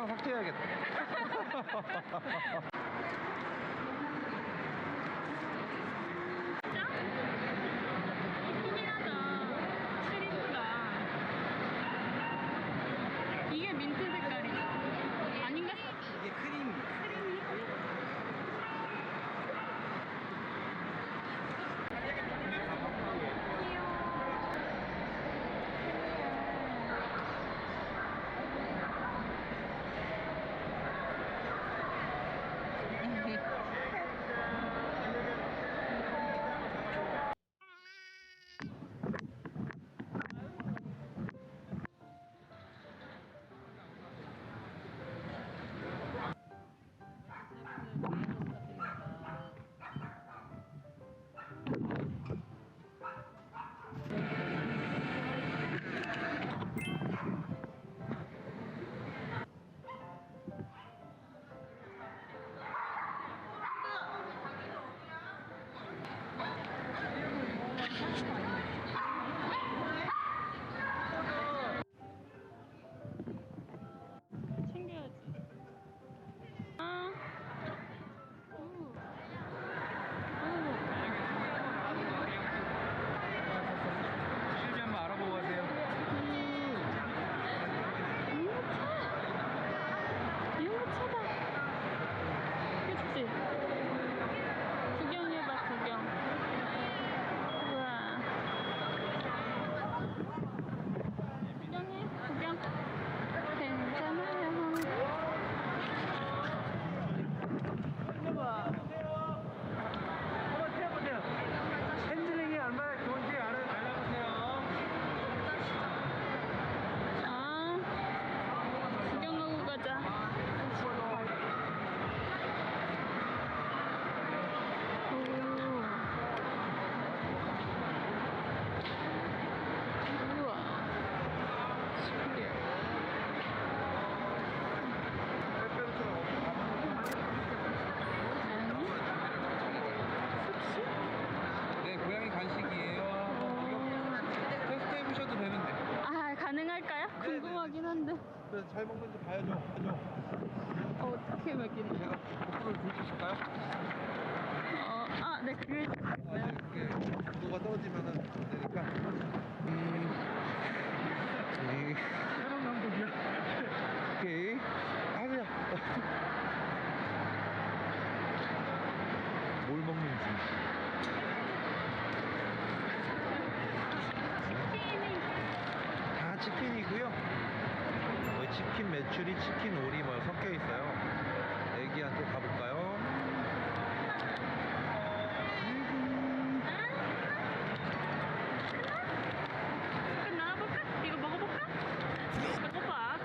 영상 삭제해야겠다. 이쁘긴 하다. 트리프가. 이게 민트 색깔이죠? 아닌가? 이게 크림. 챙겨야지. 아. 실지 한번 알아보고 가세요. 이거 차다. 그치? 구경해봐, 구경. 우와. 구경해, 구경. 괜찮아요. 우와. 한번 태워보세요. 핸들링이 얼마나 좋은지 알아보세요. 아, 구경하고 가자. 오. 우와. 네, 고양이 간식이에요. 한번 테스트 해보셔도 되는데. 아, 가능할까요? 궁금하긴 한데. 그래서 잘 먹는지 봐야죠. 그죠? 어떻게 먹이는? 제가 고프로를 들주실까요? 아, 네, 그게. 아, 네, 그게 온도가 떨어지면은 안 되니까. 사람 남북이야. 오케이. 하세요. 뭘 먹는지. 다 치킨이고요. 거의 치킨 메추리, 치킨 오리 뭐 섞여 있어요. 애기한테 가볼까요? 나와볼까? 이거 먹어볼까? 먹어봐.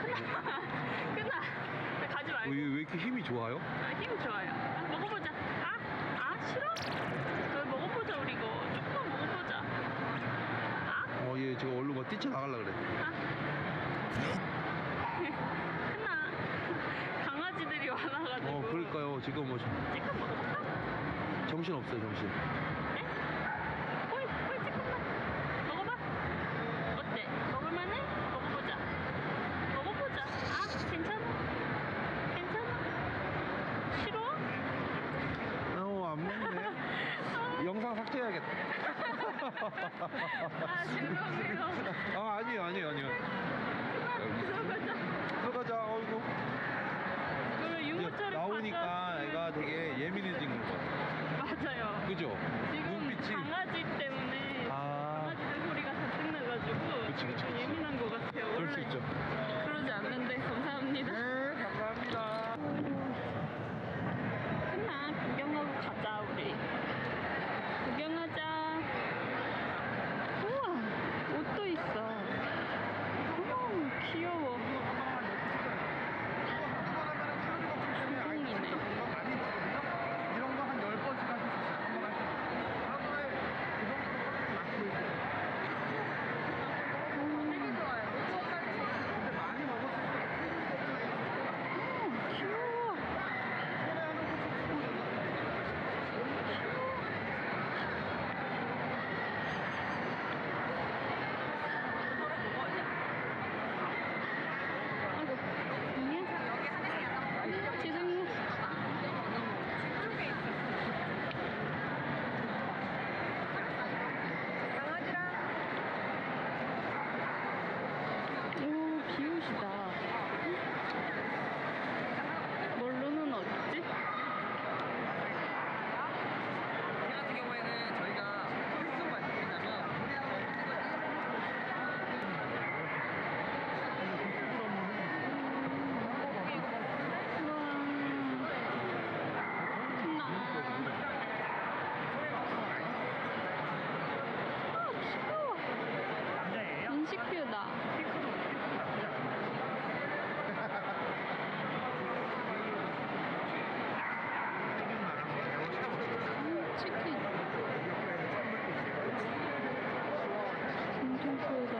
끝나. 가지 말고. 왜 이렇게 힘이 좋아요? 힘 좋아요. 먹어보자. 싫어? 먹어보자, 우리 이거. 조금만 먹어보자. 얘 지금 얼른 뭐 뛰쳐나가려고 그래. 끝나. 강아지들이 많아가지고. 그러니까요. 지금 뭐 찌끔 먹어볼까? 정신 없어요, 정신. 네? 호이, 찌끔만. 먹어봐. 어때? 먹을만해? 먹어보자. 먹어보자. 괜찮아? 싫어? 안 먹네. 영상 삭제해야겠다. 죄송해요. 아니에요. 들어가자. 들어가자. 어이구. 그러면 유모차를 나오니까 가져왔으면- 애가 되게 예민해진 것 같아. 맞아요. 그죠? 지금 눈빛이. 강아지 때문에 강아지들 소리가 다 끝나가지고 그치. 좀 예민한 것 같아요. 그럴 수 원래 있죠. 그러지 않는데 감사합니다. 네, 감사합니다. 끝나. 구경하고 가자, 우리. 구경하자. 우와, 옷도 있어. 귀여워. 주둥이네. 맛이다. 멀로는 어딨지? 회 같은 경우에는 저희가 필수 맛있냐면 인식표다. 치킨. 엄청 크다.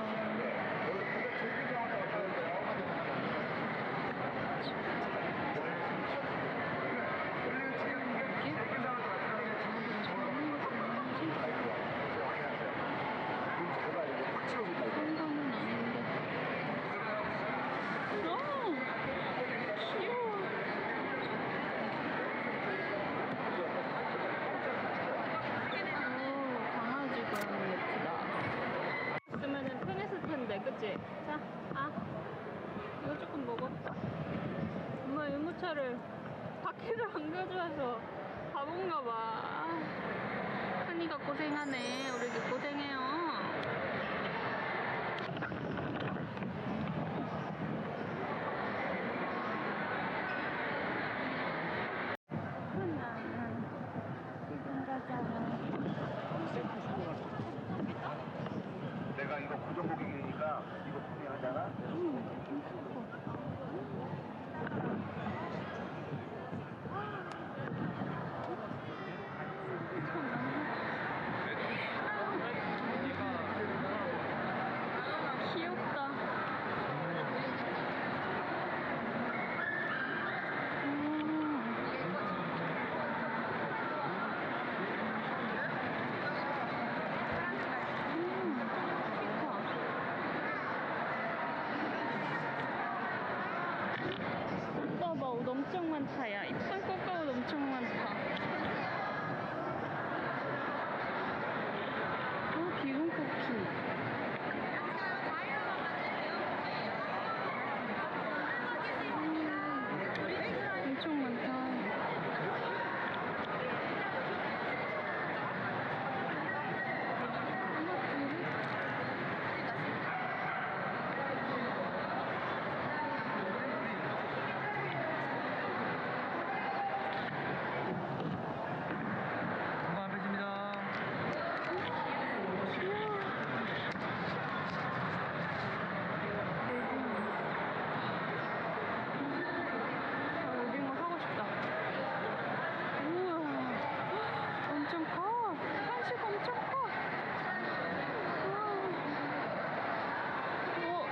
그런 거는 아닌데. 귀여워. 강아지 고양이 예쁘다. 있으면은 편했을 텐데, 그치? 자, 이거 조금 먹어보자. 엄마 유모차를 밖에서 안 가져와서 바본가 봐. 한이가 고생하네. 우리 애기 고생해요. 내가 이거 고정 고객이니까 이거 구매하잖아. 귀엽다. 꽃가봐 옷 엄청 많다. 야, 이쁜 꽃가 옷 엄청 많다. 비군 쿠키. 엄청 많다. 통관 앞에집니다. 오징어 사고 싶다. 우와, 엄청 커. 한식 엄청 커. 우와.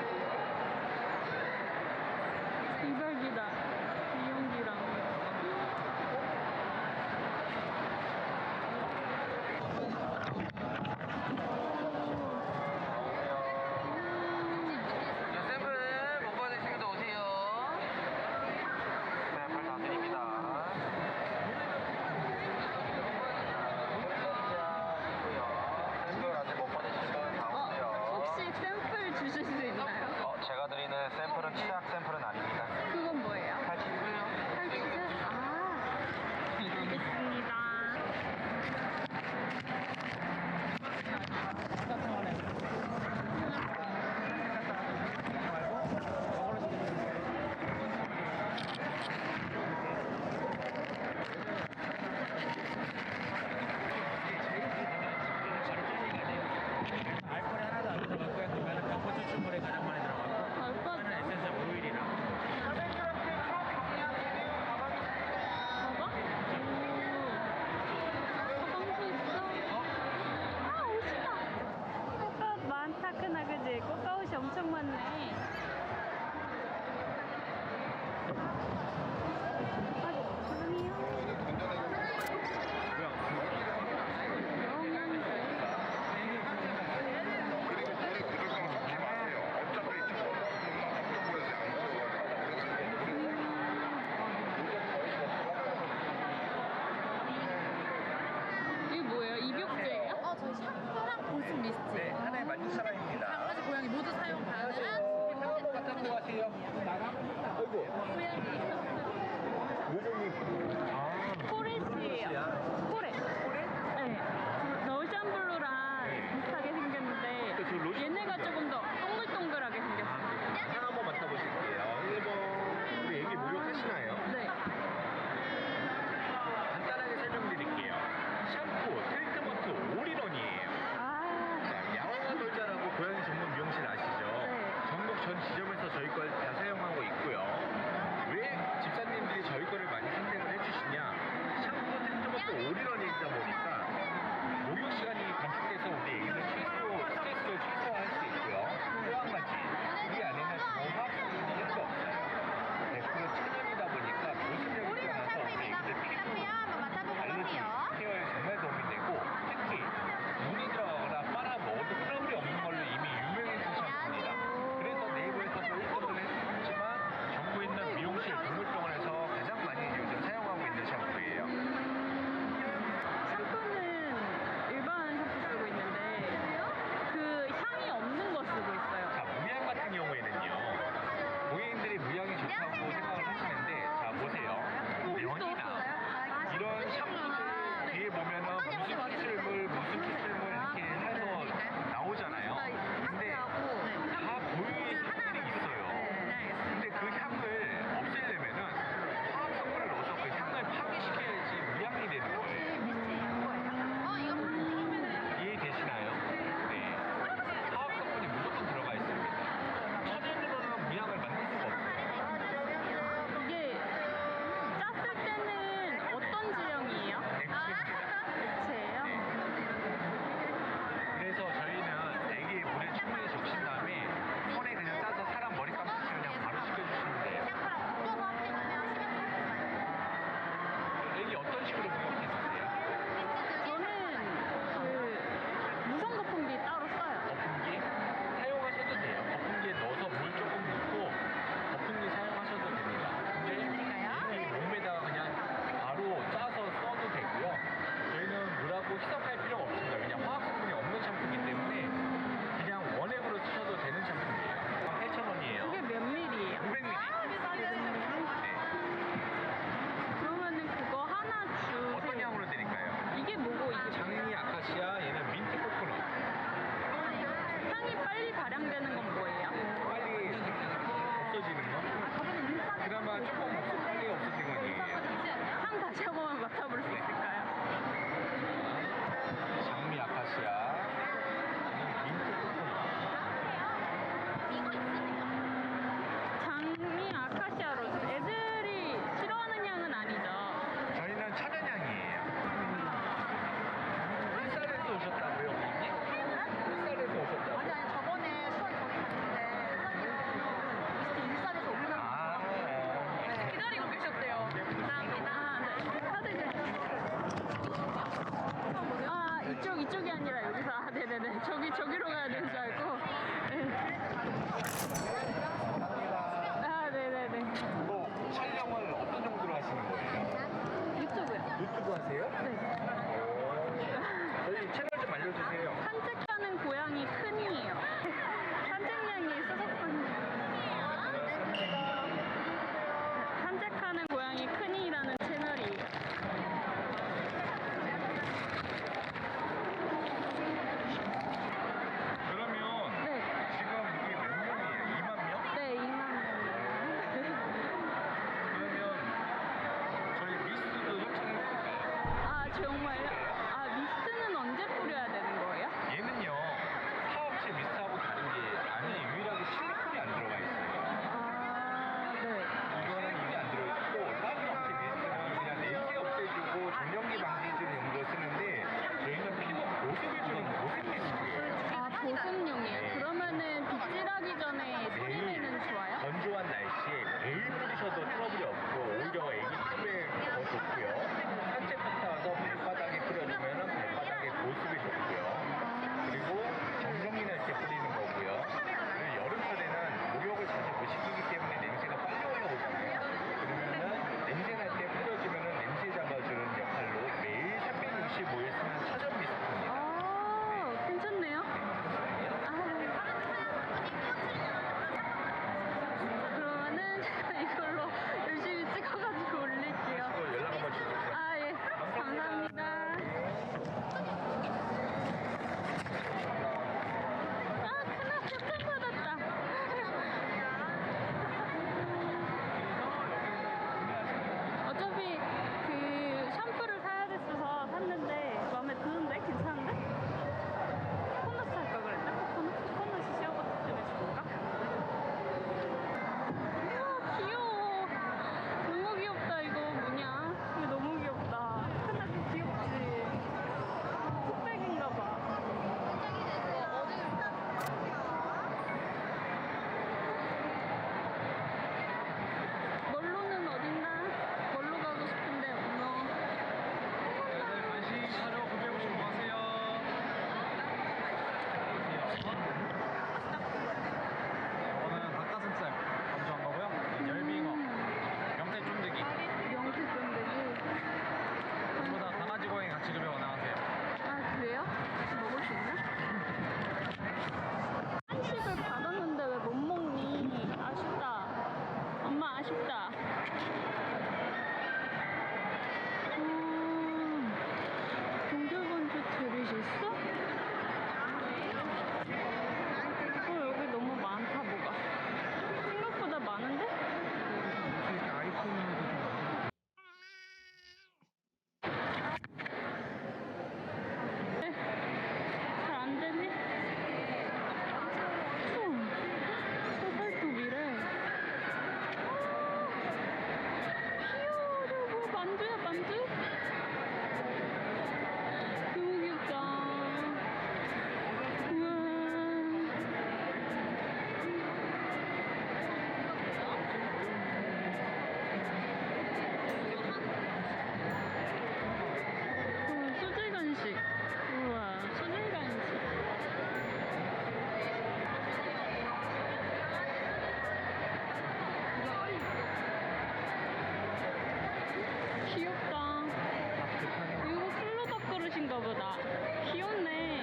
이발기다. 미용기랑. 샘플 못 받으신 분들 오세요. 샘플 다 드립니다. 샘플 아직 못 받으신 분다 오세요. 혹시 샘플 주실 수 있나요? 제가 드리는 샘플은 치약 샘플은 아닙니다. 그건 뭐예요? 탈취제? 알겠습니다. 알코올이 하나도 안 들어갔고요. 그러면 경포 추출물이 가장 많이 들어갔고 알것 하나는 같다. 에센셜 오일이랑 봐봐. 가방도 있어. 옷이다. 꽃가 많다크나 그지? 꽃가 옷이 엄청 많네. 이게 뭐예요? 입욕제예요? 저희 샴푸랑 보습 미스트. 하나에 16,000원입니다. 강아지, 고양이 모두 사용 가능한 상한번 갖다 놓고 가세요. 아이고. 요정님. 아. 포레스예요. 포레. 네. 러시안블루랑 비슷하게 생겼는데 얘네가 조금 더 동글동글하게 생겼어요. 향 한번 맡아보실게요. 1번. 우리 애기 목욕하시나요? 네. 간단하게 설명드릴게요. 샴푸, 트리트먼트 올인원이에요. 아, 자, 양호가 돌자라고 고양이 전문 미용실 아시죠? 네. 전국 전 지점에서 저희 걸 다 사용하고 있고요. 왜 집사님들이 저희 거를 많이 선택을 해주시냐? 샴푸, 트리트먼트 올인원이다 보니까 목욕 시간이 단축돼서 우리 애기들 스트레스를 최소화할 수 있고요. 또 한 가지, 이 안에는 화학 성분이 1도 없어요. 100% 천연이다 보니까 보습력이 뛰어나서 우리 애기들 피부 알러지 케어에 정말 도움이 되고, 특히 눈이 들어가거나 빨아 먹어도 트러블이 없는 걸로 이미 유명해진 샴푸입니다. 그래서 네이버에서도 1등을 했지만 전국에 있는 미용실, 동물병원에서 가장 많이 요즘 사용하고 있는 샴푸예요. 샴푸는 일반 샴푸 쓰고 있는데 그 향이 없는 거 쓰고 있어요. 자, 무향 같은 경우에는요, 고객님들이 무향이 좋다고 생각을 하시는데, 자 보세요, 면이나 이런 샴푸들 뒤에 보면은 무슨 추출물 이렇게 해서 나오잖아요. 근데 다 고유들이 있어요. 근데 그 향을 없애려면은 화학 성분을 넣어서 그 향을 파괴시켜야지 무향이 되는 거예요. 이해되시나요? 네. 화학 성분이 무조건 들어가 있습니다. 천연으로는 무향을 만들 수가 없어요. 이게 짰을 때는 어떤 지형이에요? 액체예요? 그래서 저희는 애기 물에 충분히 적신 다음에 손에 그냥 짜서 사람 머리 감으시면 그냥 바로 씻겨주시면 돼요. 애기 어떤 식으로 목욕했으세요? 저는 그 무선 거품기 따로 써요. 거품기 사용하셔도 돼요. 거품기에 넣어서 물 조금 넣고 거품기 사용하셔도 됩니다. 근데 애기 몸에다가 그냥 바로 짜서 써도 되고요. 저희는 물하고 희석할 필요가 없습니다. 그냥 화학 성분이 없는 샴푸이기 때문에 그냥 원액으로 쓰셔도 되는 샴푸예요. 8,000원이에요. 그게 몇 밀이에요? 500ml. 네. 그러면은 그거 하나 어떤 주세요. 향으로 드릴까요? 이게 뭐고 이게 장미 아카시아, 얘는 민트 코코넛. 향이 빨리 발향되는 건 뭐예요? 빨리 없어지는 거? 그나마 조금 빨리 없어지는 건이에요. 향 다시 한 번만 맡아볼 수 있을까요? 장미 아카시아, 민트 코코넛. 장미 아카시아 로즈. 애들이 싫어하는 향은 아니죠. 저희는 천연향이에요. 햇살에서 오셨다고요, 고객님? 햇살에서 오셨다고요? 아, 기다리고 계셨대요. 감사합니다. 카드 아, 이쪽이 아니라 여기서. 아, 네네네. 저기로 가야 되는 줄 알고. 네. 아, 네네네. 뭐 촬영을 어떤 정도로 하시는 거예요? 유튜브요. 유튜브 하세요? 네. 저희 채널 좀 알려주세요. 산책하는 고양이 큰이에요. 산책량이 수석한. 산책하는 고양이 큰이라는 채널이에요. 그러면 네. 지금 이게 몇 명이에요? 2만 명? 네, 2만 원. 그러면 저희 미스트도 협찬해드릴까요? 아, 정말요? 아, 미스트는 언제 뿌려야 되는 거예요? 얘는요, 파우치 미스트하고 다른 게 안에 유일하게 실리콘이 안 들어가 있어요. 아, 네. 이거는 이게 안 들어있고, 다른 파우치 미스트는 그냥 냄새 없애주고 전염기 방지해주는 용도로 쓰는데, 저희는 피부 보습해주는 보습 미스트예요. 아, 보습용이에요? 그러면은 빗질하기 전에 뿌리면은 좋아요? 건조한 날씨에 매일 뿌리셔도 트러블이 없고 오히려 애기 피부에 더 좋고요. 산책 갔다 와서 발바닥에 뿌려도 옷이 있어? 여기 너무 많다 뭐가. 생각보다 많은데? 이렇게 아이폰으로도 좀 많아. 잘 안 되네. 소살톱이래. 귀여워. 저거 뭐 만두야 만두? 너무 귀엽다. 우와. 수제 간식. 우와, 수제 간식. 귀엽다. 이거 플로밥 그릇인가 보다. 귀엽네.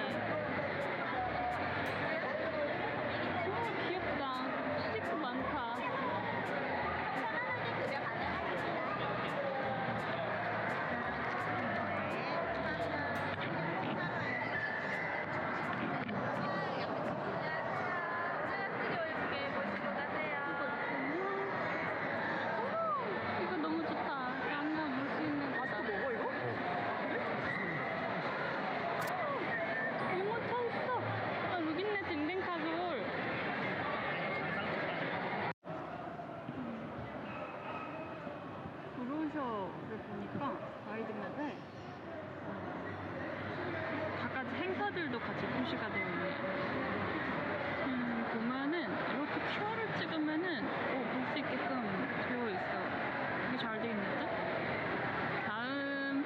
귀엽다. 스티커 많다. 이거 너무 좋다. 양념 물 수 있는 거다. 먹어 이거? 이모 차 있어. 아, 여기 있네 댕댕 카솔. 브로셔를 보니까 아이들한테 각가지 행사들도 같이 표시가 되어 있네요. 보면은 이렇게 QR을 찍으면은 볼 수 있게끔 되어 있어. 되게 잘 되어 있는데? 다음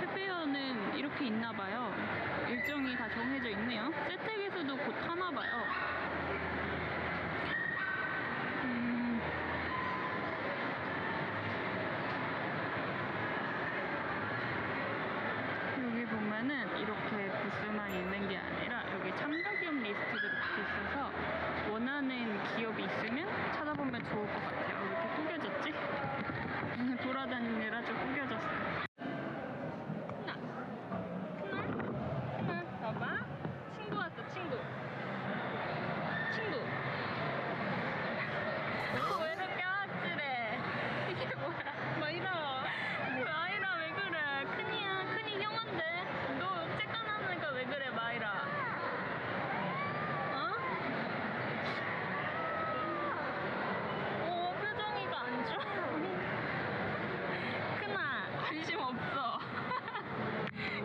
페페어는 이렇게 있나 봐요. 일정이 다 정해져 있네요. 세택에서도 곧 하나 봐요. 여기 보면은 이렇게 부스만 있는 게 아니라 여기 참가 기업 리스트도 이렇게 있어서 원하는 기업이 있으면 찾아보면 좋을 것 같아요. 왜 이렇게 구겨졌지? 돌아다니느라 좀 구겨졌어. 하나, 봐봐. 친구 왔어, 친구. 친구. 왜 이렇게 아찔해? 이게 뭐야? 마이라. 마이라 왜 그래? 큰이야. 큰이 형한테. 너 쬐깐하니까 왜 그래, 마이라? 표정이가 안 좋아. 큰아, 관심 없어.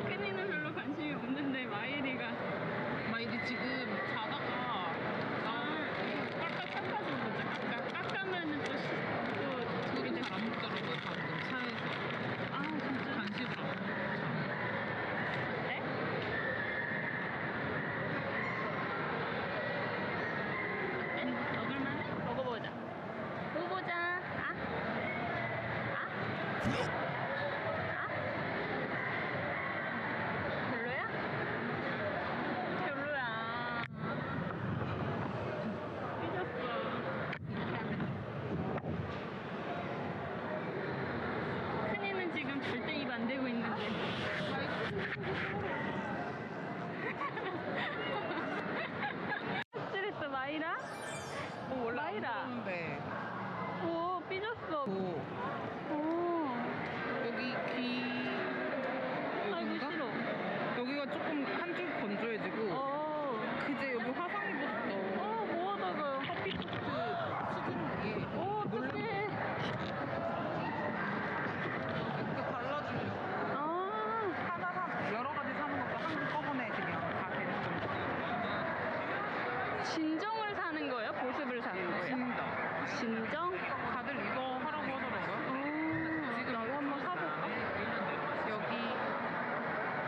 큰이는 별로 관심이 없는데 마이리가. 마이리 지금 자다가 깎아주는 거죠. 깎으면은 또 둘이 잘 안 먹더라고요. 방금 차에서. 아, 진짜? 간식을 안 먹어. 어때? 어때? 먹을만해? 먹어보자. 먹어보자. 아? 아? 아? 별로야? 별로야. 삐졌어. 큰이는 지금 절대 입 안 대고 있는데. 아찔했어, 마이라? 원래 마이라. 안 먹었는데 오, 삐졌어. 오. 여기 귀 아이고, 여긴가? 싫어. 여기가 조금 한 줄 건조해지고 그제 여기 화상 입었어. 뭐하다가. 커피토스트 수준이게 어떡해. 이거 발라주려고 하나 여러 가지 사는 것도 한꺼번에 그냥 다 되는 정도. 진정을 사는 거예요? 보습을 사는 거예요? 진정? 다들 이거 하라고 하더라고요. 지금 나도 한번 사볼까? 여기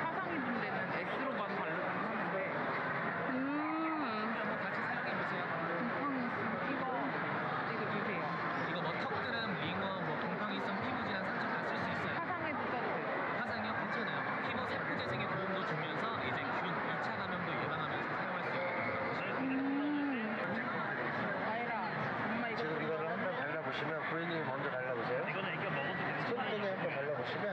화상 입은 데는 S로만 바르긴 하는데 같이 사용해보세요. 이거 주세요. 이거 뭐 턱들은 링어, 뭐 곰팡이성 피부질환 상처 다 쓸 수 있어요. 화상에 붙여도 돼요. 화상이요? 괜찮아요. 피부 세포 재생에 도움도 주면서 이제 균 2차 감염도 예방하면서 사용할 수 있거든요. 아이라 엄마 이거 지금 이거를 한번 발라보시면 고객님이 먼저 발라보세요. 이거는 이거 먹어도 손등에 한번 발라보시면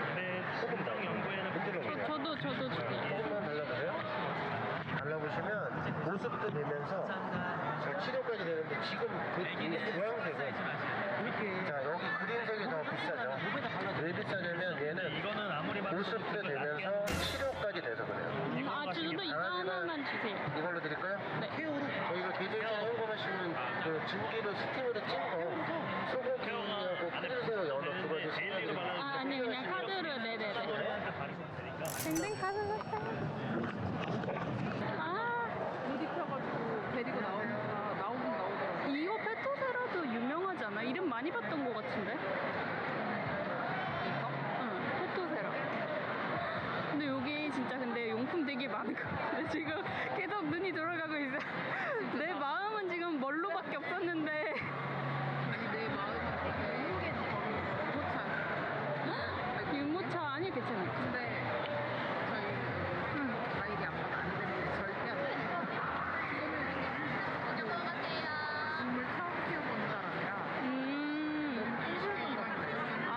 근데 조금 더 연구에는 흔들어 보세요. 저도. 조금만 댕댕 가져갔어요. 아, 못 입혀가지고 데리고 나오니까 나오긴 나오더라고. 이거 페토세라도 유명하지 않아? 이름 많이 봤던 것 같은데? 이거? 응, 페토세라. 근데 여기 진짜 근데 용품 되게 많은 것 같아. 지금 계속 눈이 돌아가고 있어. 내 마음은 지금 멀로밖에 없었는데. 아니 내 마음은 되게 유모차. 유모차 아니 괜찮아. 근데 저희 과일이 안 받아. 절대 안 돼. 동물 처음 키워보는 사람이라 아,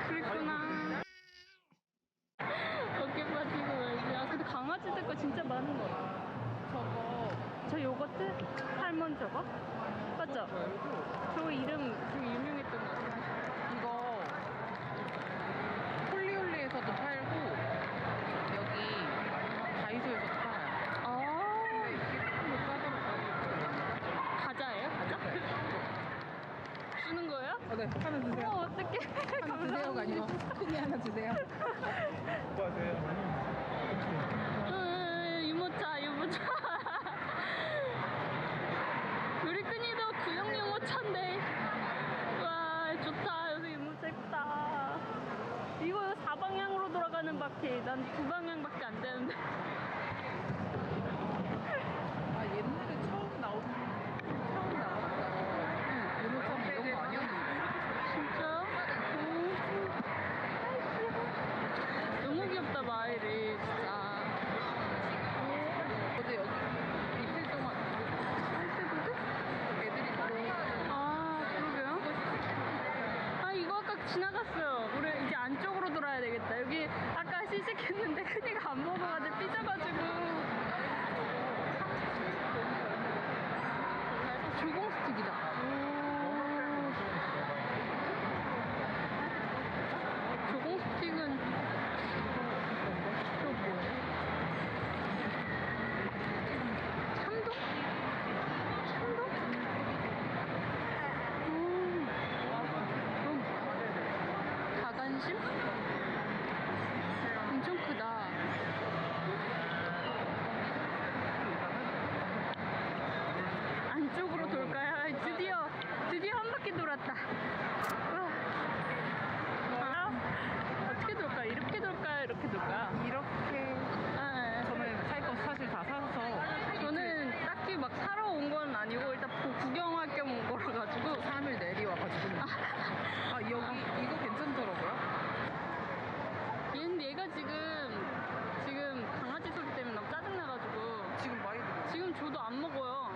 그랬구나. 어깨 빠지고 말지. 아, 근데 강아지들 거 진짜 많은 거 같아. 저거 저 요거트? 살몬 저거? 맞죠? 저 이름 되게 유명했던 것 같아. 이거 홀리홀리에서도 팔고 여기 다이소에서도 팔아요. 아, 근데 이게 조금 더 싸더라고요. 과자예요? 과자? 주는 거예요? 네, 하나 주세요. 어떡해. 하나 주세요가 아니고 큰이 하나 주세요. 유모차, 유모차. 우리 끈이도 구형 유모차인데. 와, 좋다. 여기 유모차 있다. 이거 4방향으로 돌아가는 바퀴. 난 2방향밖에 안 되는데. 아 옛날에 처음 나왔다. 유모차 이런 거 아니었는데. 진짜? 너무 귀엽다, 마을이. 진짜. 어제 여기 이틀 동안 애들이 바로 아, 그러게요? 아, 이거 아까 지나갔어요. 우리 이제 안쪽으로 돌아야 되겠다. 여기 아까 시식했는데 큰이가 안 먹어가지고 삐져가지고. 조공 스틱이다. 조공 스틱은 또 뭐예요? 참돔? 참돔? 그럼 가간심? 엄청 크다. 안쪽으로 돌까요? 드디어 한 바퀴 돌았다. 우와. 어떻게 돌까? 이렇게 돌까요? 이렇게 돌까? 이렇게 저는 살 거 사실 다 사서 저는 딱히 막 사러 온 건 아니고 일단 구경할 겸 온 거라 가지고 3일 내리와가지고 아 여기 이거 괜찮더라고요. 얘가 지금 강아지 소리 때문에 너무 짜증나가지고 지금 많이 들어. 지금 줘도 안 먹어요.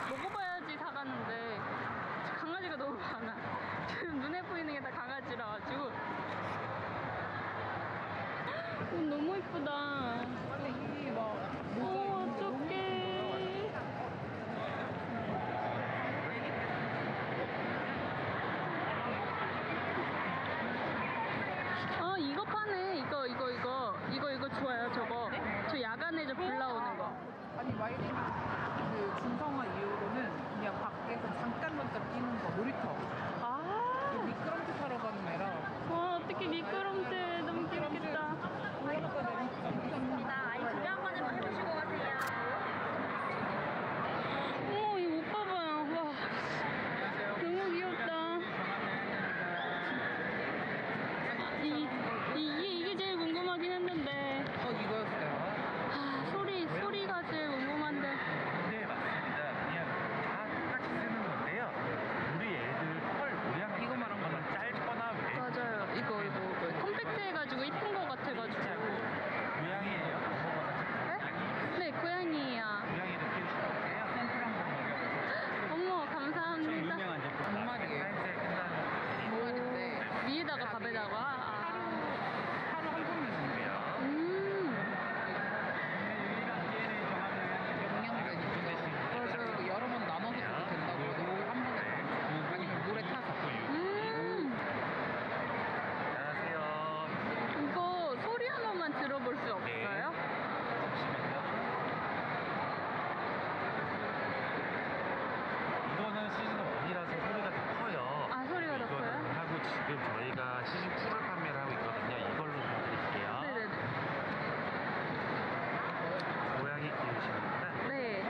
먹어봐야지 사가는데 강아지가 너무 많아. 지금 눈에 보이는 게 다 강아지라 가지고 너무 이쁘다. 이막 어떡해. 이거 파네. 이거 좋아요. 저거. 저 야간에 저 불 나오는 거. 아니 마이린 그 중성화 이후로는 그냥 밖에서 잠깐 뛰는 거 놀이터. 아, 미끄럼틀 타러 가는 애라. 와, 어떻게 미끄럼틀 너무 귀엽겠다. 올라갔다 내리니까 지금 저희가 시즌 2를 판매를 하고 있거든요. 이걸로 좀 드릴게요. 네네네. 고양이 키우시는구나. 네.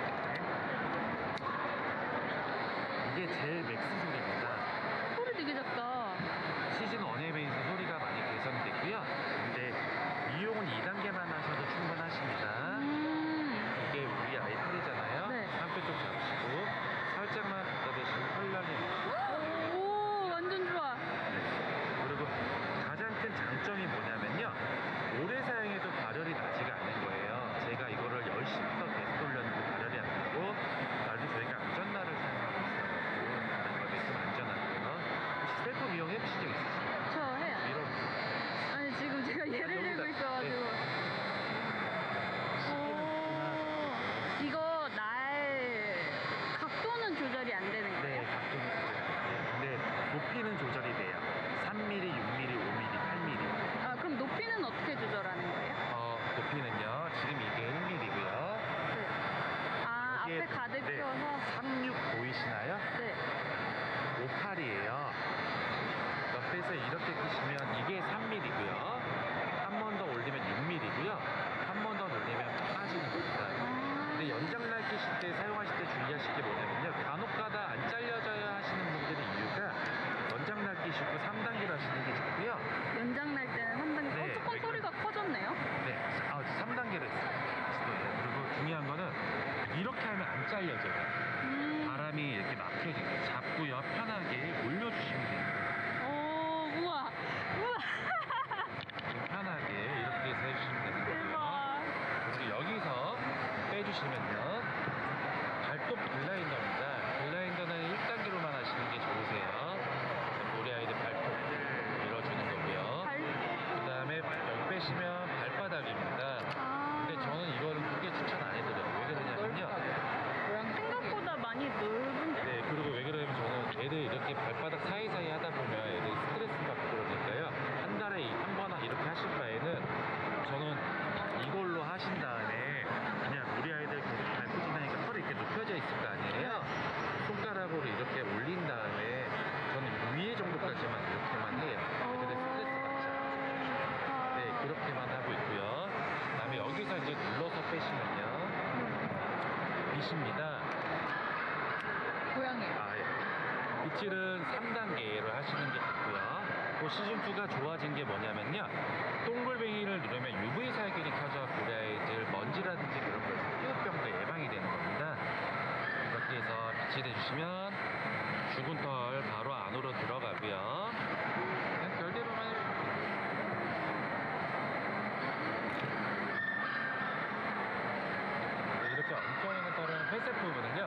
이게 제일 맥스 소리입니다. 소리 되게 작다. 시즌 1에 비해서 소리가 많이 개선됐고요. 근데 이용은 2단계만 하셔도 충분하십니다. 이게 우리 아이 털이잖아요. 네. 한쪽 잡으시고 살짝만 갖다 대시면 털려는. 오, 완전 좋아. 그리고 가장 큰 장점이 뭐냐면요. 오래 사용해도 발열이 나지가 않는 거예요. 제가 이거를 10시부터 계속 돌렸는데 발열이 안 나고 날도 저희가 안전날을 사용하고 있어가지고 다른 거에 좀 안전하고요. 혹시 셀프 이용 해보신 적 있으세요? 저 해요. 이런 아니, 지금 제가 얘를 여기다- 들고 있어가지고. 오, 이거 날 각도는 조절이 안 되는 네, 거예요? 각도는 조절이 돼요. 근데 높이는 조절이 돼요. 3mm, 6mm, 5mm, 8mm. 아, 그럼 높이는 어떻게 조절하는 거예요? 높이는요. 지금 이게 1mm고요. 네. 아, 앞에 가득 끼워서? 36 보이시나요? 네. 58이에요. 옆에서 이렇게 끼시면 이게 3mm고요. 한 번 더 올리면 6mm고요. 한 번 더 올리면 빠지는 겁니다. 근데 연장날 끼실 때 사용하실 때 주의하실 게 뭐냐면요. 간혹가다 안 잘려져야 하시는 분들의 이유가 연장날 끼시고 3단계로 하시는 게 좋고요. 연장 날 때는 3단계. 네, 조금 왜 소리가 커졌네요. 네, 3단계로 했어요. 그리고 중요한 거는 이렇게 하면 안 잘려져요. 바람이 이렇게 막혀져요. 잡고요. 편하게 올려주시면 돼요. 오, 우와. 우와. 편하게 이렇게 해서 해주시면 되는 거고요. 대박. 그리고 여기서 빼주시면요. 발톱 블라인더입니다. 블라인더는 1단계로만 하시는 게 좋으세요. 우리 아이들 발톱 밀어주는 거고요. 그 다음에 여기 빼시면 발바닥입니다. 아. 근데 저는 이거를 크게 추천 안 해드려요. 왜 그러냐면요. 생각보다 많이 넓은데? 네, 그리고 왜 그러냐면 저는 애들 이렇게 발바닥 사이사이 하다 보면 애들이 스트레스 받고 그러니까요. 한 달에 한 번 이렇게 하실 바에는 저는 이걸로 하신 다음에 그냥 우리 아이들 계속 밟고 지나니까 털이 이렇게 눕혀져 있을 거 아니에요. 손가락으로 이렇게 올린 다음에 저는 위에 정도까지만 이렇게만 해요. 애들의 스트레스 받지 않아요. 네, 그렇게만 하고 있고요. 그 다음에 여기서 이제 눌러서 빼시면요. 빛입니다. 고양이에요. 아, 예. 빗질은 3단계로 하시는 게 좋고요. 그 시즌2가 좋아진 게 뭐냐면요. 동글뱅이를 누르면 UV 살균이 켜져 우리 아이들 먼지라든지 그런 거에서 피부병도 예방이 되는 겁니다. 이렇게 해서 빗질해 주시면 죽은 털 바로 안으로 들어가고요. 그냥 별대로만 해주시면 돼요. 이렇게 엉켜 있는 털은 회색 부분은요.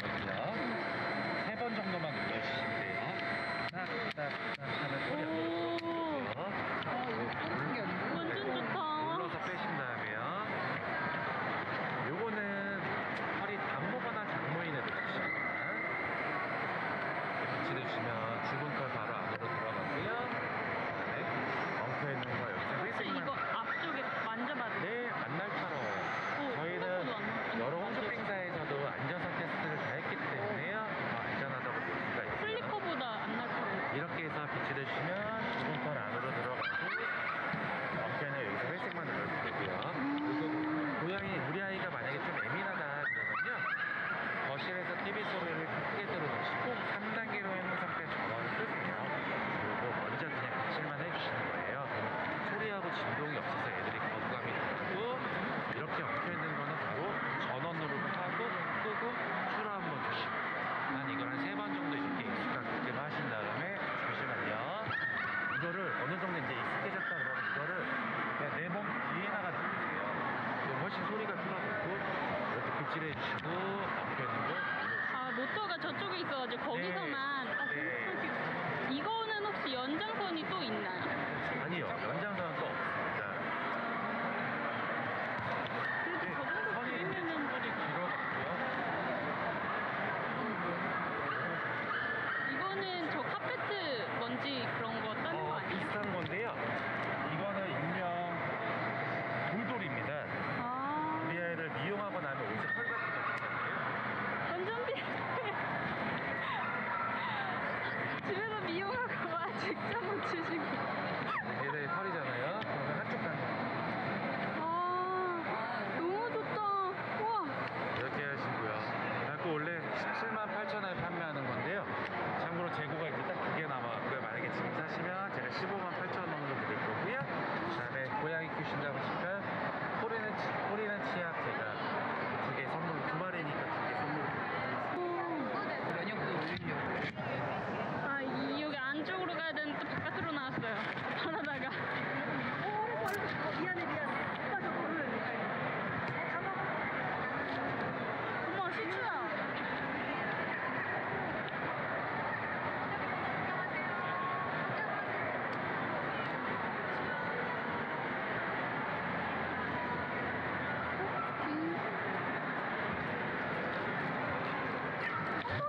여기요. 3번 정도만 눌러주시면 돼요. 딱딱딱 하면 털이 안으로 들어오고요. 완전 좋다. 눌러서 빼신 다음에요. 요거는 털이 단모거나 장모인 애들 주십니다. 빗질해주시면 죽은 털 바로 안으로 들어가고요. 그다음에 엉켜 있는 거 여기서 혹시 회색만. 이거 앞쪽에 만져봐도 돼요? 네, 안 날카로워요. 저희는 여러 홈쇼핑사에서도 안전성 테스트를 다 했기 때문에요. 더 안전하다고 볼 수가 있어요. 플리커보다 안 날카로워. 이렇게 해서 빗질해 주시면 죽은 털 안으로 들어가고 엉켜는 여기서 회색만 눌러주면 되고요. 그리고 고양이 우리 아이가 만약에 좀 예민하다 그러면요. 거실에서 TV 소리를 크게 들어주시고 3단계로 해놓은 상태 전원을 끄세요. 그리고 먼저 그냥 빗질만 해주시는 거예요. 그럼 소리하고 진동이 없어서 애들이 거부감이 들고 이렇게 엉켜있는 거는 바로 전원으로 하고 끄고 추로 한번 주시고 한 이걸 한 3번 정도 이렇게 익숙하게끔 하신 다음에 잠시만요. 이거를 어느 정도 이제 익숙해졌다 그러면 이거를 그냥 내 몸 뒤에다가 놔주세요. 그럼 훨씬 소리가 줄어들고 이렇게 빗질해 주시고 엉켜있는 거 아, 모터가 저쪽에 있어가지고 거기서만. 아, 네. 이거는 혹시 연장선이 또 있나요? 아니요. 연장선은 또 없습니다. 그래도 저 정도 선이 길면은 길어가지고요. 이거는 저 카페트 먼지 그런 거 따는 거 아니에요? 비슷한 건데요. 이거는 일명 돌돌입니다. 아, 우리 아이들 미용하고 나면 옷에 털 같은 거 있잖아요. 완전 비슷해. 집에서 미용하고 와 직접 치시고. 얘네 털이잖아요. 그러면 한쪽 가는 아, 너무 좋다. 우와. 이렇게 하시고요. 닭고 원래 178,000원에 판매하는 건데요. 참고로 재고가 이제 딱 2개 남아왔고요. 만약에 지금 사시면 제가 158,000원으로 드릴 거고요. 그다음에 고양이 키우신다고 하시면 코리는 치약 제가 2개 선물, 2마리니까 2개 선물 드리겠습니다. 면역도 올리려고. 아, 여기 안쪽으로 가야 되는데 또 바깥으로 나왔어요. 바나다가. 미안해. 오빠 저 걸을래. 어머, 시추야.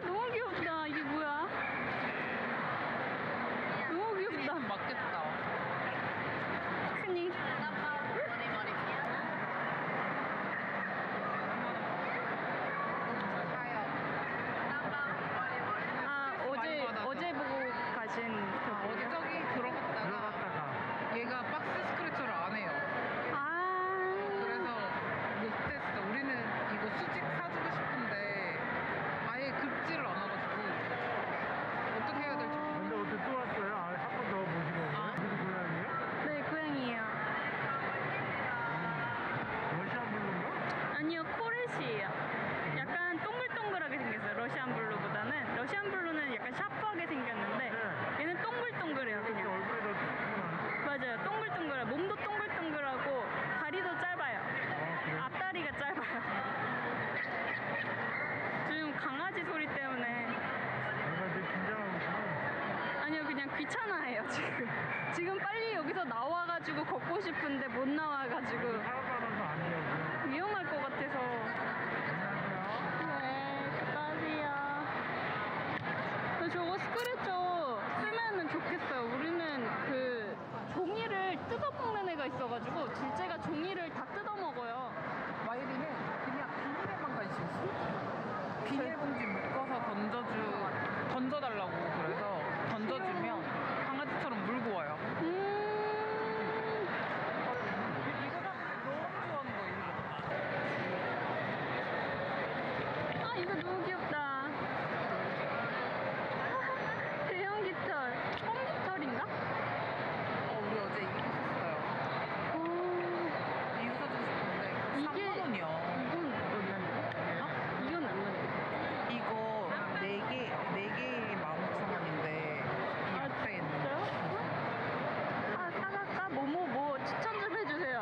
너무 귀엽다. 이게 뭐야? 너무 귀엽다. 맞겠다. 크니. 아, 어제 보고 가신 어제 저기 들어갔다가 얘가 박스 스크래쳐를 안 해요. 아. 그래서 못했어. 우리는 이거 수직 사주고 싶은데 아예 급지를 않아가지고 어떻게 해야 될지 모르겠어요. 근데 어떻게 또 왔어요? 아, 한 번 더 모시고 오네. 무슨 고양이에요? 네, 고양이에요. 러시아 블루인가? 아니요, 코르시예요. 약간 동글동글하게 생겼어요. 러시안 블루보다는. 러시안 블루는 약간 샤프하게 생겼는데 네. 얘는 동글동글해요. 이렇게 그냥. 얼굴에 더 튀구나. 맞아요. 동글동글해. 몸도 동글동글하고 다리도 짧아요. 아, 그래? 앞다리가 짧아요. 지금 강아지 소리 때문에 내가 되게 긴장하고 있구나. 아니요, 그냥 귀찮아해요. 지금 빨리 여기서 나와가지고 걷고 싶은데 못 나와가지고 사업하면서 아니냐고요. 위험할 것 같아서. 안녕하세요. 네, 수고하세요. 저거 스크래쳐 쓰면은 좋겠어요. 우리는 그 종이를 뜯어먹는 애가 있어가지고 둘째가 종이를 다 뜯어먹어요. 마이리는 그냥 비닐에만 관심 있어. 비닐봉지 묶어서 던져달라고 그래서 던져주면 강아지처럼 물고 와요. 이거 너무 좋아하는 거 이거. 아, 이거 너무 귀엽다. 대형 깃털. 꽁 깃털인가? 우리 어제 이거 샀어요. 이거 사주고 싶은데 이게- 3만 원이야. 이건 얼마인데? 이건 얼마인데? 이거 4개에 15,000원인데 이 아, 앞에 있는 진짜요? 아, 사갈까? 뭐 추천 좀 해주세요.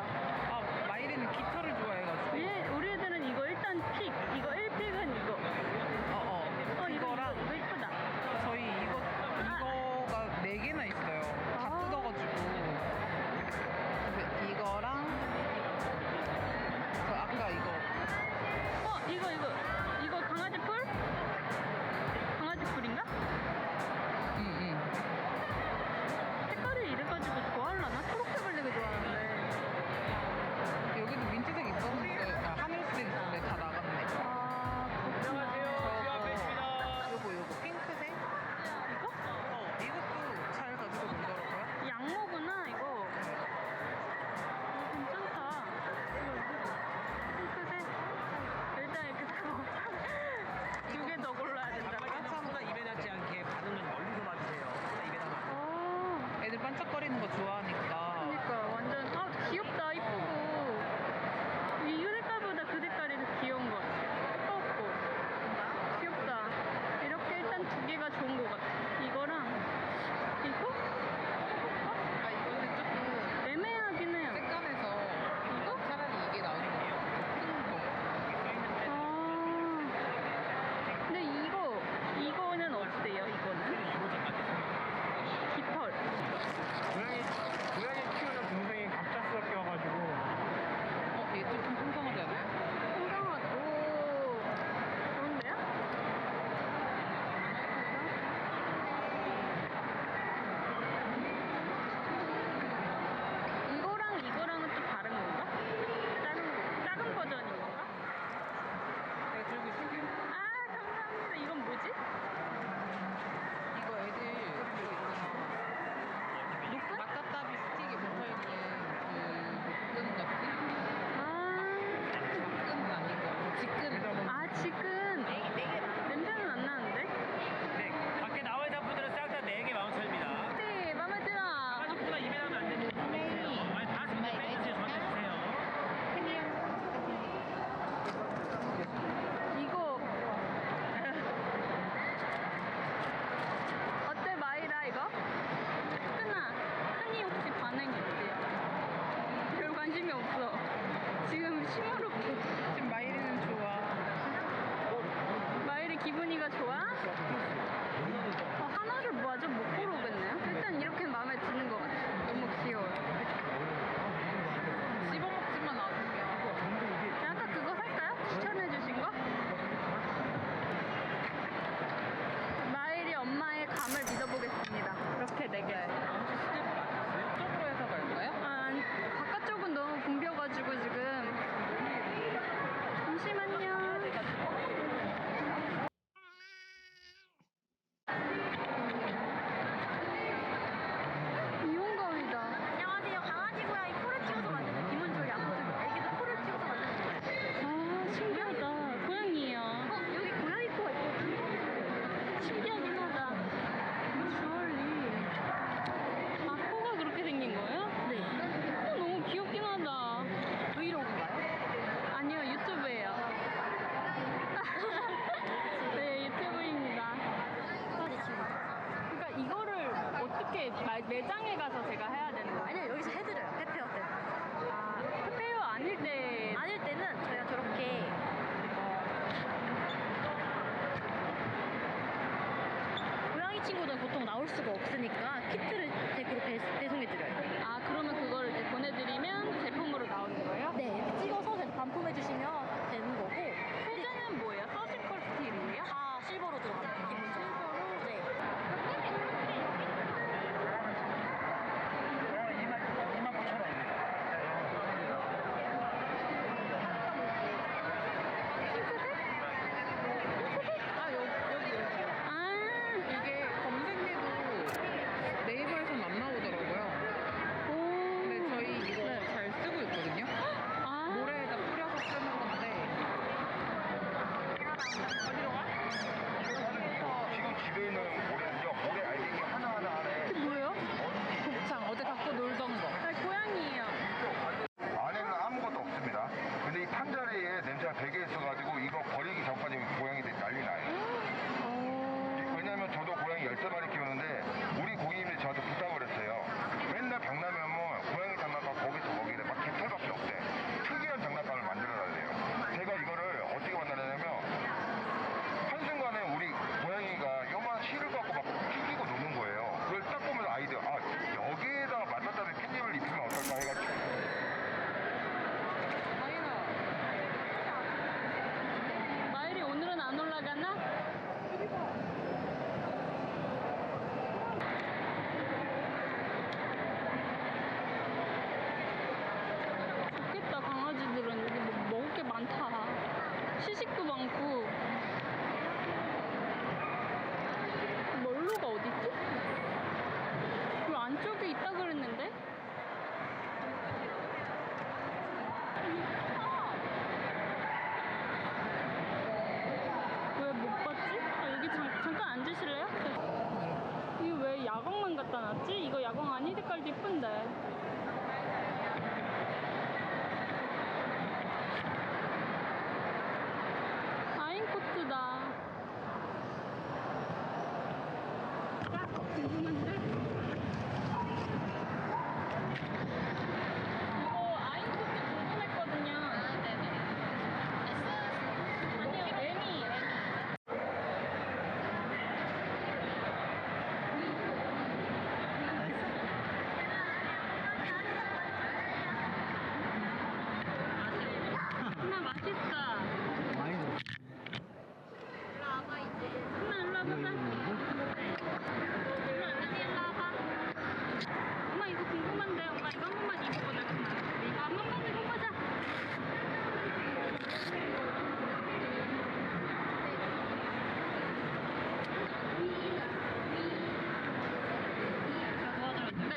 마이리는 기타를 좋아해가지고 우리 애들은 이거 일단 픽. 이거 1픽은 이거. 이거랑 이거 이쁘다. 저희 이거가 4개나 있어요. 다 아. 뜯어가지고 그래서 이거랑 그 아까 이거 이거 강아지 풀? 강아지 풀인가? 응. 색깔을 이래가지고 좋아하려나? 초록색을 되게 좋아하는데. 여기도 민트색 있었는데 하늘색 있었는데 다 나갔네. 아, 그렇구나. 요거 핑크색? 이거? 이것도 잘 가지고 놀더라고요. 양모구나, 이거. 괜찮다. 핑크색. 일단 이렇게 사고. 2개 더 골라야 된다고요? 한참보다 입에 닿지 않게 반응은 멀리서 봐주세요. 입에 닿아. 애들 반짝거리는 거 좋아하니까. 그러니까 완전 귀엽다, 이쁘고. 이 색깔보다 그 색깔이 더 귀여운 것 같아. 예뻐갖고. 귀엽다. 이렇게 일단 2개가 좋은 것 같아. 이거랑 이거? 이거는 조금 애매하긴 해요. 색감에서 이거? 차라리 이게 나은 거 같아요. 아. 근데 이거는 어때요? 이거는? 깃털. 고양이 키우는 동생이 갑작스럽게 와가지고 하나를 뭐하죠? 못 고르겠네요. 일단 이렇게 마음에 드는 것 같아요. 너무 귀여워요. 씹어먹지만 않으면 아까 그거 살까요? 추천해주신 거? 마일이 엄마의 감을 믿어보겠습니다. 이렇게 4개. 이쪽으로 해서 갈까요? 아, 바깥쪽은 너무 붐벼가지고 지금. 잠시만요. 이용감이다. 안녕하세요. 강아지 고양이 코를 찍어서 만드는 김은솔이 아무튼 애기도 코를 찍어서 만드는 거예요. 아, 신기하다. 고양이에요. 여기 고양이 코가 있거든요. 신기하긴 하다. 주얼리. 아, 코가 그렇게 생긴 거예요? 네. 너무 귀엽긴 하다. 브이로그인가요? 아니요, 유튜브예요. 네, 유튜브입니다. 그러니까 이거를 어떻게 매장에 가서 제가 해야 되는 거예요? 아니요, 여기서 해드려요. 페페어 때. 아, 페페어 아닐 때. 아닐 때는 저희가 저렇게 고양이 친구들은 보통 나올 수가 없으니까 키트를 댁으로 배송해드려요. 아, 그러면 그거를 이제 보내드리면 제품으로 나오는 거예요? 네, 이렇게 찍어서 저희가 반품해주시면 되는 거고. 소재는 뭐예요? 서지컬 스틸이에요? 다 실버로 들어가요. 기본적으로. 네. 아, 이게 검색해도 네이버에서는 안 나오더라고요. 오. 근데 저희 이거 잘 쓰고 있거든요. 아, 모래에다 뿌려서 쓰는 건데. 어디로 가? 지금 집에 있는 모래 알갱이 하나하나 안에 이게 뭐예요? 곱창 어제 갖고 놀던 거. 아, 고양이에요. 안에는 아무것도 없습니다. 근데 이 판자리에 냄새가 되게 있어가지고 이거 버리기 전까지 고양이들이 난리 나요. 왜냐면 저도 고양이 13마리 키우는데 우리 고객님들이 저한테 부탁을 했어요. 맨날 병나면 고양이 장난감 거기서 거기에 막 개털밖에 없대. 특이한 장난감을 만들어달래요. 제가 이거를 어떻게 만들었냐면 한순간에 우리 고양이가 요만 실을 갖고 막 튀기고 노는 거예요. 그걸 딱 보면 아이들 여기에다가 맞다다는 캣닙을 입히면 어떨까 해가지고 마일이 오늘은 안 올라가나? 좋겠다, 강아지들은. 여기 뭐 먹을 게 많다. 시식도 많고. 멀로가 어딨지? 그 안쪽에 있다 그랬는데? 왜 못 봤지? 아, 여기 잠깐 앉으실래요? 이거 왜 야광만 갖다 놨지? 이거 야광 아닌 색깔도 이쁜데. 아인코트다. 궁금한데? 이거 아인코트 궁금했거든요. 네네. 아니요, 레미. 하나 맛있다. 하나 일로 와보자. 일로 와봐. 엄마 이거 궁금한데 엄마 이거 한 번만 입어보자. 이거 한 번만 입어보자. 도와드렸는데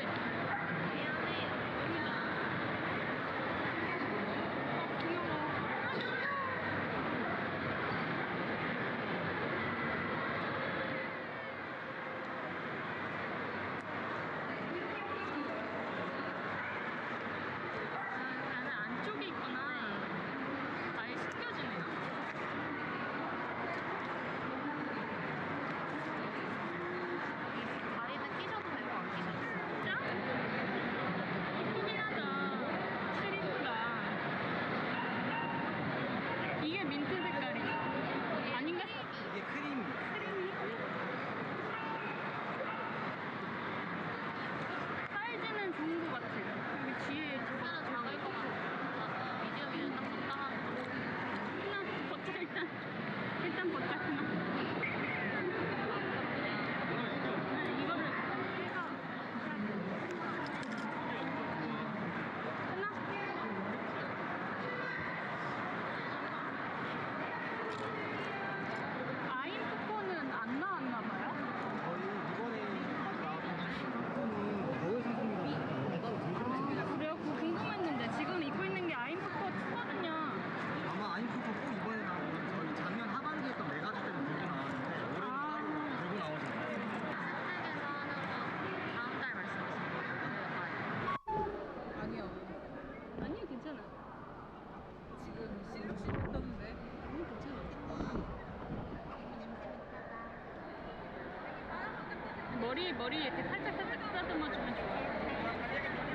머리에 이렇게 살짝 쓰다듬어주면 좋아요.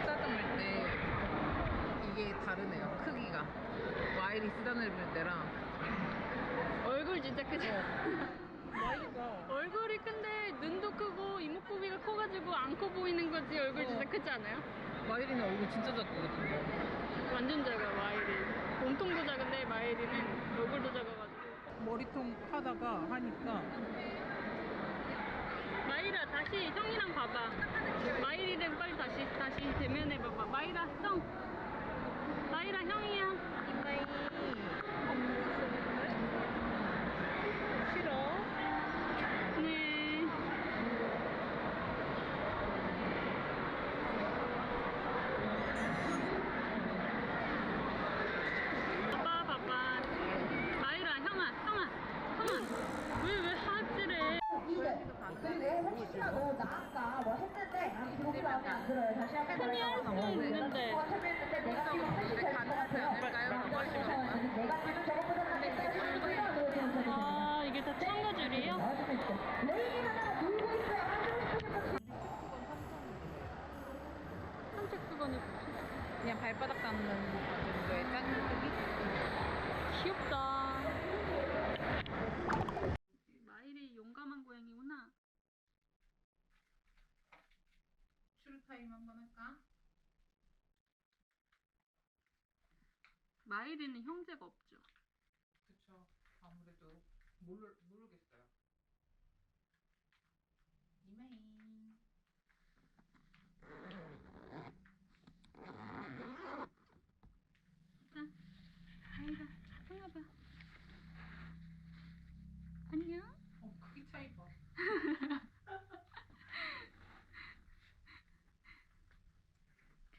쓰다듬을 때 이게 다르네요. 크기가. 와일이 쓰다듬을 때랑 얼굴 진짜 크죠? 와일이가 얼굴이 큰데 눈도 크고 이목구비가 커가지고 안 커 보이는 거지. 얼굴 진짜 크지 않아요? 와일이는 얼굴 진짜 작거든요. 완전 작아 마일이. 몸통도 작은데 마일이는 얼굴도 작아가지고. 머리통 하다가 하니까 마이라 다시 형이랑 봐봐. 마일이랑 빨리 다시 대면해 봐봐. 마이라 형. 마이라 형이야. 이마이 싫어. 네. 봐봐. 마이라 형아. 왜 하트래? 그리고 혹시나 나 아까 뭐 했는데 기록이 나오면 안 들어요. 다시 한번 흔히 할 수는 있는데. 참여했는데 내가 지금 사실 잘 가능하지 않을까요? 내가 지금 저것보다 낫겠다. 아 이게 다 참가줄이에요? 레인이 하나가 돌고 있어요. 산책 수건을 그냥 발바닥 닿는 정도의 작은 크기? 귀엽다. 마일이 용감한 고양이구나. 추루 타임 한번 할까? 마일이는 형제가 없죠. 그쵸. 아무래도 모르겠어요. 이마이. 자, 마일아, 형아봐. 안녕. 크기 차이 봐.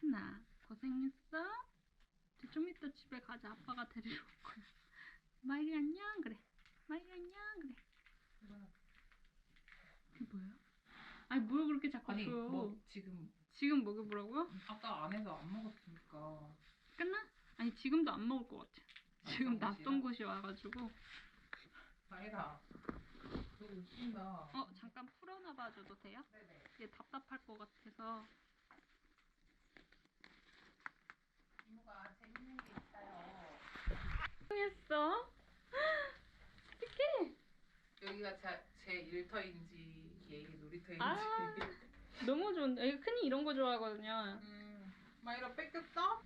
큰아, 고생했어? 이제 좀 이따 집에 가자. 아빠가 데리러 올 거야. 마일이 안녕 그래. 마일이 안녕 그래. 이게 뭐예요? 아니 뭘 그렇게 자꾸 아니 줘. 뭐 지금 먹여보라고요? 아까 안에서 안 먹었으니까. 끝나? 아니 지금도 안 먹을 것 같아. 지금 낯선 낯선 곳이 와가지고. 아니다. 너 웃긴다. 잠깐 풀어놔봐줘도 돼요? 네네. 얘 답답할 것 같아서. 이모가 재밌는 게 있어요. 했어? 어떡해? 여기가 제 일터인지 얘 놀이터인지. 아 너무 좋은데. 큰이 이런 거 좋아하거든요. 마이라 뺏겼어?